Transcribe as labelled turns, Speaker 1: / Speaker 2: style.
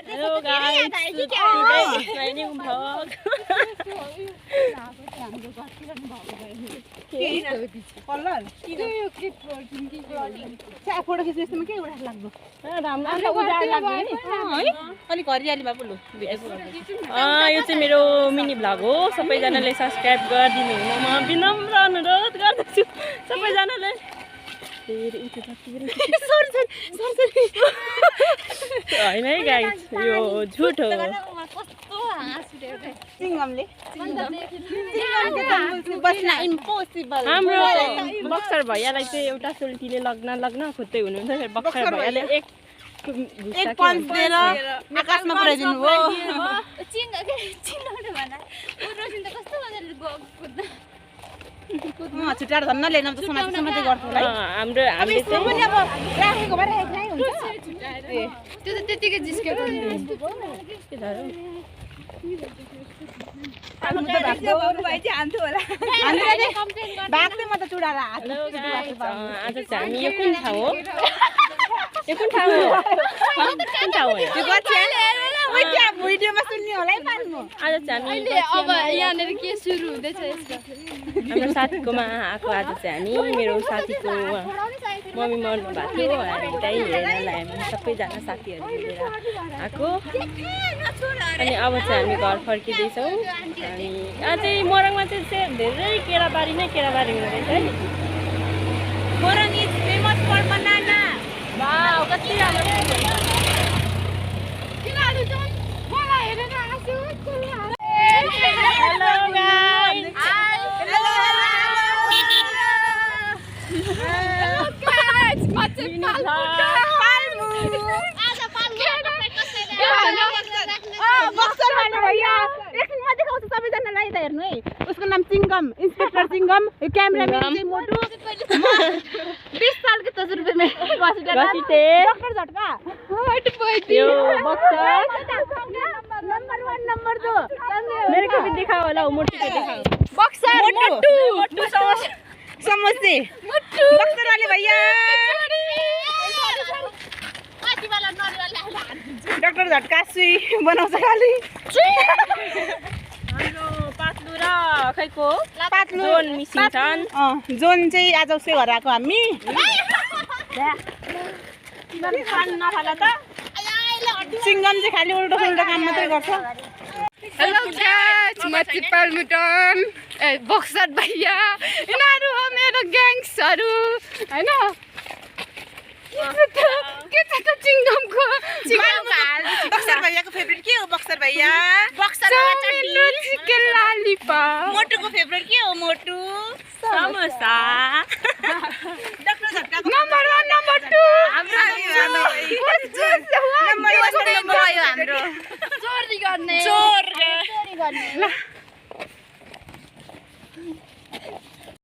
Speaker 1: Hello guys, today is my new vlog.
Speaker 2: Photo खिच्ने यस्तोमा के एउटा लाग्दो
Speaker 1: अलिक हरियाली भए पो लु यो चाहिँ मेरो मिनी भ्लग हो सबैजनाले सब्स्क्राइब गरिदिनु हुन म विनम्र अनुरोध गर्दछु सबैजनाले होइन है गाइस यो झुट हो हाम्रो बक्सर भैयालाई चाहिँ एउटा सोल्टीले लग्न खोज्दै हुनुहुन्छ फेरि बक्सर भैयाले एक
Speaker 2: पन्च दिएर आकाशमा पुऱ्याइदिनु हो छुट्याएर धन्न लिएन त समाजै गर्छ
Speaker 1: हाम्रो हामीले चाहिँ
Speaker 2: अब राखेको भए राखेकै हुन्छ
Speaker 3: त्यो त त्यतिकै जिस्केको
Speaker 1: आज चाहिँ हामी यो कुन ठाउँ हो यो कुन ठाउँ हो
Speaker 2: भिडियोमा सुन्ने होला है पाल्नु
Speaker 1: आज चाहिँ हामी
Speaker 3: अब यहाँनिर के सुरु हुँदैछ
Speaker 1: हाम्रो साथीकोमा आएको आज चाहिँ हामी मेरो साथीको मम्मी मर्नु भएको थियो हामी त्यही हेर्नलाई हामी सबैजना साथीहरू मिलेर आएको अनि अब चाहिँ हामी घर फर्किँदैछौँ अनि अझै मोरङमा चाहिँ धेरै केराबारी नै केराबारी हुँदैछ है
Speaker 2: Morang is famous for banana
Speaker 1: wow कति राम्रो हेलो गाइस
Speaker 2: सबैजनालाई त हेर्नु है उसको नाम चिङ्गम इन्सपेक्टर चिङ्गम यो क्यामेराम्यान चाहिँ मोटु 20 सालको तजुर्बेमा
Speaker 1: घसिटे
Speaker 2: डक्टर झट्का
Speaker 1: यो बक्सर
Speaker 2: नम्बर 1 नम्बर 2
Speaker 1: मेरो को भी दिखाओ होला मोटु को दिखाओ
Speaker 2: बक्सर
Speaker 1: मोटु
Speaker 2: समोसे बक्सर वाले भैया डक्टर झट्का सुई बनाउँछ खाली
Speaker 1: हाम्रो पातलु र खैको
Speaker 2: पातलु
Speaker 1: जोन मिसिङ छन्
Speaker 2: जोन चाहिँ आज उसै घर आएको हामी
Speaker 1: नफाला त
Speaker 2: सिङ्गम चाहिँ खालि उल्टो सुल्टो काम मात्रै गर्छ
Speaker 3: हेलो गाइस म चिप्पल मुटन बक्सर भैया यिनीहरू हो मेरो ग्याङ्ग्सहरू हैन के छ त चिङ्गमको
Speaker 2: बक्सर भैयाको फेभरेट के हो बक्सर भैया बक्सर
Speaker 3: चिकन ललिपप
Speaker 2: मोटुको फेभरेट के हो मोटु
Speaker 1: समोसा
Speaker 2: डक्टर झट्काको
Speaker 3: नम्बर 1 नम्बर 2
Speaker 2: हाम्रो
Speaker 3: चोरी गर्ने
Speaker 2: चोर
Speaker 3: चोरी गर्ने